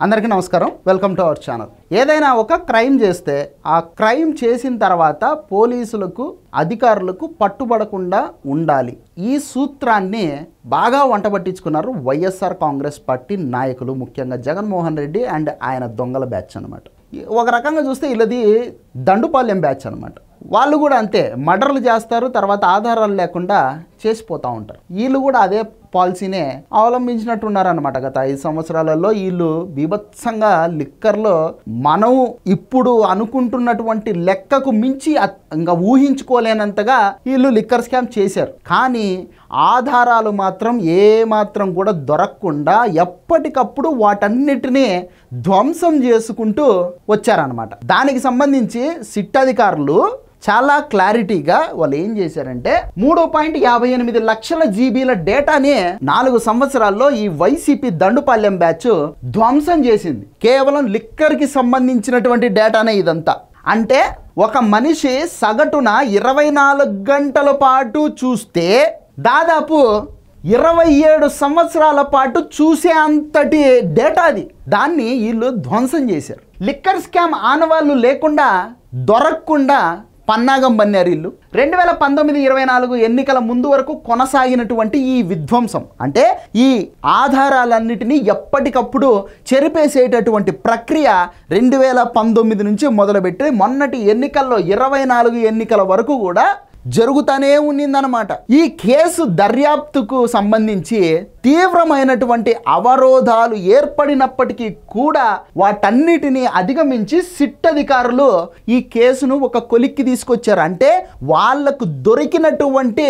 అందరికీ నమస్కారం, welcome to our channel. ఏదైనా ఒక క్రైమ్ చేస్తే ఆ క్రైమ్ చేసిన తర్వాత పోలీసులకు అధికారులకు పట్టుబడకుండా ఉండాలి. ఈ సూత్రాన్ని బాగా వంటబట్టించుకున్నారు వైఎస్ఆర్ కాంగ్రెస్ పార్టీ నాయకులు, ముఖ్యంగా జగన్మోహన్ రెడ్డి అండ్ ఆయన దొంగల బ్యాచ్ అనమాట. ఒక రకంగా చూస్తే వీళ్ళది దండుపాలెం బ్యాచ్ అనమాట. వాళ్ళు కూడా అంతే, మర్డర్లు చేస్తారు, తర్వాత ఆధారాలు లేకుండా చేసిపోతూ ఉంటారు. వీళ్ళు కూడా అదే పాలసీనే అవలంబించినట్టున్నారనమాట. గత 5 సంవత్సరాలలో వీళ్ళు బీభత్సంగా లిక్కర్లో మనం ఇప్పుడు అనుకుంటున్నటువంటి లెక్కకు మించి ఇంకా ఊహించుకోలేనంతగా వీళ్ళు లిక్కర్ స్కామ్ చేశారు. కానీ ఆధారాలు మాత్రం ఏమాత్రం కూడా దొరకకుండా ఎప్పటికప్పుడు వాటన్నిటినీ ధ్వంసం చేసుకుంటూ వచ్చారనమాట. దానికి సంబంధించి సిట్ అధికారులు చాలా క్లారిటీగా వాళ్ళు ఏం చేశారంటే 3.58 లక్షల జీబీల డేటాని 4 సంవత్సరాల్లో ఈ వైసీపీ దండుపాలెం బ్యాచ్ ధ్వంసం చేసింది. కేవలం లిక్కర్కి సంబంధించినటువంటి డేటానే ఇదంతా. అంటే ఒక మనిషి సగటున 24 గంటల పాటు చూస్తే దాదాపు 27 సంవత్సరాల పాటు చూసే అంతటి డేటా అది. దాన్ని వీళ్ళు ధ్వంసం చేశారు. లిక్కర్ స్కామ్ ఆనవాళ్ళు లేకుండా దొరకకుండా పన్నాగం పన్నారు వీళ్ళు. 2019-24 ఎన్నికల ముందు వరకు కొనసాగినటువంటి ఈ విధ్వంసం, అంటే ఈ ఆధారాలన్నిటినీ ఎప్పటికప్పుడు చెరిపేసేటటువంటి ప్రక్రియ 2019 నుంచి మొదలుపెట్టి మొన్నటి ఎన్నికల్లో 24 ఎన్నికల వరకు కూడా జరుగుతూనే ఉన్నిందనమాట. ఈ కేసు దర్యాప్తుకు సంబంధించి తీవ్రమైనటువంటి అవరోధాలు ఏర్పడినప్పటికీ కూడా వాటన్నిటినీ అధిగమించి సిట్ అధికారులు ఈ కేసును ఒక కొలిక్కి తీసుకొచ్చారు. అంటే వాళ్లకు దొరికినటువంటి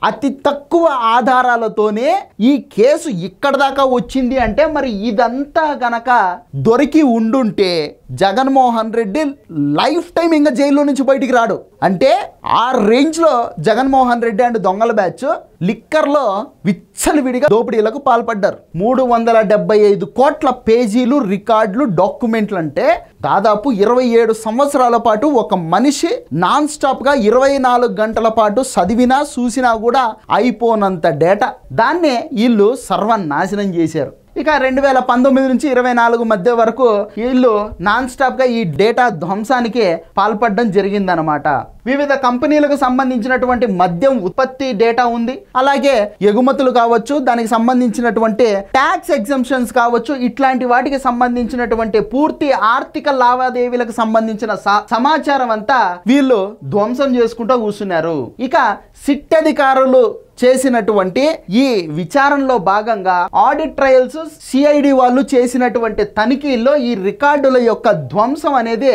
అతి తక్కువ ఆధారాలతోనే ఈ కేసు ఇక్కడ దాకా వచ్చింది. అంటే మరి ఇదంతా గనక దొరికి ఉండుంటే జగన్మోహన్ రెడ్డి లైఫ్ టైం ఇంకా జైల్లో నుంచి బయటికి రాడు. అంటే ఆ రేంజ్లో జగన్మోహన్ రెడ్డి అండ్ దొంగల బ్యాచ్ లిక్కర్లో విచ్చలవిడిగా దోపిడీలకు పాల్పడ్డారు. 375 కోట్ల పేజీలు రికార్డులు డాక్యుమెంట్లు, అంటే దాదాపు 27 సంవత్సరాల పాటు ఒక మనిషి నాన్ స్టాప్గా 24 గంటల పాటు చదివినా చూసినా కూడా అయిపోనంత డేటా. దాన్నే వీళ్ళు సర్వనాశనం చేశారు. ఇక 2019 నుంచి 24 మధ్య వరకు వీళ్ళు నాన్ స్టాప్గా ఈ డేటా ధ్వంసానికి పాల్పడడం జరిగిందనమాట. వివిధ కంపెనీలకు సంబంధించినటువంటి మద్యం ఉత్పత్తి డేటా ఉంది, అలాగే ఎగుమతులు కావచ్చు, దానికి సంబంధించినటువంటి ట్యాక్స్ ఎగ్జంప్షన్స్ కావచ్చు, ఇట్లాంటి వాటికి సంబంధించినటువంటి పూర్తి ఆర్థిక లావాదేవీలకు సంబంధించిన సమాచారం అంతా వీళ్ళు ధ్వంసం చేసుకుంటూ కూర్చున్నారు. ఇక సిట్ అధికారులు చేసినటువంటి ఈ విచారణలో భాగంగా ఆడిట్ ట్రయల్స్ సిఐడి వాళ్ళు చేసినటువంటి తనిఖీల్లో ఈ రికార్డుల యొక్క ధ్వంసం అనేది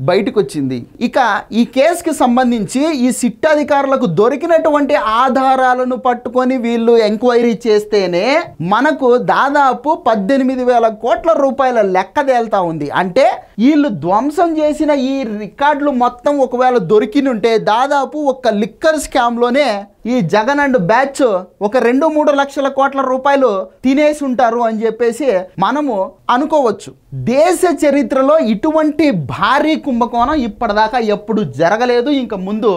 బయటకు వచ్చింది. ఇక ఈ కేసుకి సంబంధించి ఈ సిట్ అధికారులకు దొరికినటువంటి ఆధారాలను పట్టుకొని వీళ్ళు ఎంక్వైరీ చేస్తేనే మనకు దాదాపు 18,000 కోట్ల రూపాయల లెక్క తేలుతా ఉంది. అంటే వీళ్ళు ధ్వంసం చేసిన ఈ రికార్డులు మొత్తం ఒకవేళ దొరికినుంటే దాదాపు ఒక లిక్కర్ స్కామ్లోనే ఈ జగన్ అండ్ బ్యాచ్ ఒక 2-3 లక్షల కోట్ల రూపాయలు తినేసి ఉంటారు అని చెప్పేసి మనము అనుకోవచ్చు. దేశ చరిత్రలో ఇటువంటి భారీ కుంభకోణం ఇప్పటిదాకా ఎప్పుడు జరగలేదు, ఇంకా ముందు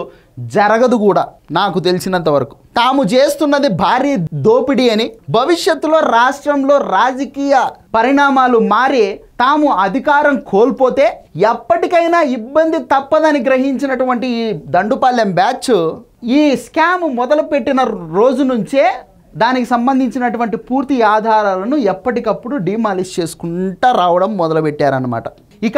జరగదు కూడా నాకు తెలిసినంత వరకు. తాము చేస్తున్నది భారీ దోపిడీ అని, భవిష్యత్తులో రాష్ట్రంలో రాజకీయ పరిణామాలు మారి తాము అధికారం కోల్పోతే ఎప్పటికైనా ఇబ్బంది తప్పదని గ్రహించినటువంటి ఈ దండుపాలెం బ్యాచ్ ఈ స్కామ్ మొదలుపెట్టిన రోజు నుంచే దానికి సంబంధించినటువంటి పూర్తి ఆధారాలను ఎప్పటికప్పుడు డిమాలిష్ చేసుకుంటూ రావడం మొదలుపెట్టారనమాట. ఇక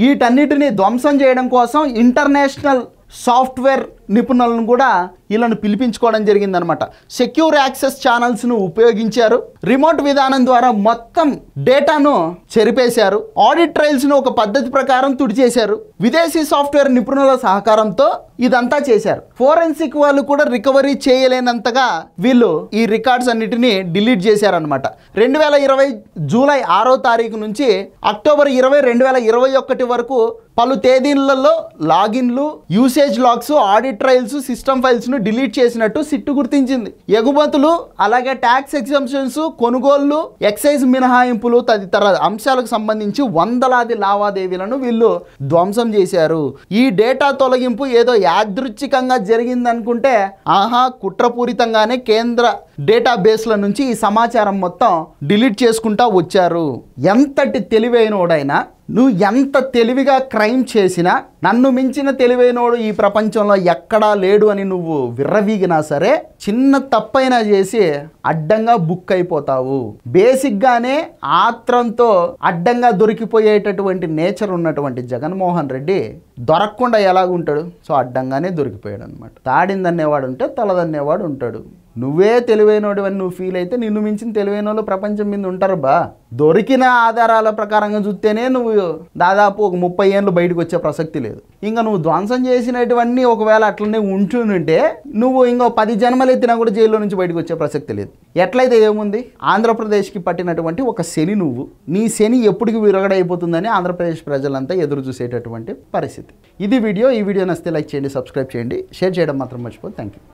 వీటన్నిటిని ధ్వంసం చేయడం కోసం ఇంటర్నేషనల్ సాఫ్ట్వేర్ నిపుణులను కూడా వీళ్ళను పిలిపించుకోవడం జరిగిందనమాట. సెక్యూర్ యాక్సెస్ ఛానల్స్ను ఉపయోగించారు, రిమోట్ విధానం ద్వారా మొత్తం డేటాను చెరిపేశారు, ఆడిట్ ట్రయల్స్ను ఒక పద్ధతి ప్రకారం తుడిచేశారు, విదేశీ సాఫ్ట్వేర్ నిపుణుల సహకారంతో ఇదంతా చేశారు. ఫోరెన్సిక్ వాళ్ళు కూడా రికవరీ చేయలేనంతగా వీళ్ళు ఈ రికార్డ్స్ అన్నిటినీ డిలీట్ చేశారనమాట. 2020 జూలై 6వ తారీఖు నుంచి అక్టోబర్ 20, 2021 వరకు పలు తేదీలలో లాగిన్లు, usage logs, audit trials, system ఫైల్స్ను డిలీట్ చేసినట్టు సిట్టు గుర్తించింది. ఎగుమతులు, అలాగే ట్యాక్స్ ఎగ్జంప్షన్స్, కొనుగోళ్లు, ఎక్సైజ్ మినహాయింపులు తదితర అంశాలకు సంబంధించి వందలాది లావాదేవీలను వీళ్ళు ధ్వంసం చేశారు. ఈ డేటా తొలగింపు ఏదో యాదృచ్ఛికంగా జరిగిందనుకుంటే ఆహా, కుట్రపూరితంగానే కేంద్ర డేటాబేస్ల నుంచి ఈ సమాచారం మొత్తం డిలీట్ చేసుకుంటా వచ్చారు. ఎంతటి తెలివైనోడైనా, నువ్వు ఎంత తెలివిగా క్రైమ్ చేసినా, నన్ను మించిన తెలివైనోడు ఈ ప్రపంచంలో ఎక్కడా లేడు అని నువ్వు విర్రవీగినా సరే, చిన్న తప్పైనా చేసి అడ్డంగా బుక్ అయిపోతావు. బేసిక్గానే ఆత్రంతో అడ్డంగా దొరికిపోయేటటువంటి నేచర్ ఉన్నటువంటి జగన్మోహన్ రెడ్డి దొరకకుండా ఎలాగుంటాడు? సో అడ్డంగానే దొరికిపోయాడు అనమాట. తాడిందనేవాడు ఉంటే తలదన్నేవాడు ఉంటాడు. నువ్వే తెలివైనోడు అని నువ్వు ఫీల్ అయితే నిన్ను మించిన తెలివైన వాళ్ళు ప్రపంచం మీద ఉంటారు బా. దొరికిన ఆధారాల ప్రకారంగా చూస్తేనే నువ్వు దాదాపు ఒక 30 ఏళ్ళు బయటకు వచ్చే ప్రసక్తి లేదు. ఇంకా నువ్వు ధ్వంసం చేసినటువన్నీ ఒకవేళ అట్లనే ఉంటుంటే నువ్వు ఇంకో 10 జన్మలు ఎత్తినా కూడా జైల్లో నుంచి బయటకు వచ్చే ప్రసక్తి లేదు. ఎట్లయితే ఏముంది, ఆంధ్రప్రదేశ్కి పట్టినటువంటి ఒక శని నువ్వు. నీ శని ఎప్పటికి విరగడైపోతుందని ఆంధ్రప్రదేశ్ ప్రజలంతా ఎదురు చూసేటటువంటి పరిస్థితి. ఇది వీడియో. ఈ వీడియో నచ్చితే లైక్ చేయండి, సబ్స్క్రైబ్ చేయండి, షేర్ చేయడం మాత్రం మర్చిపోదు. Thank you.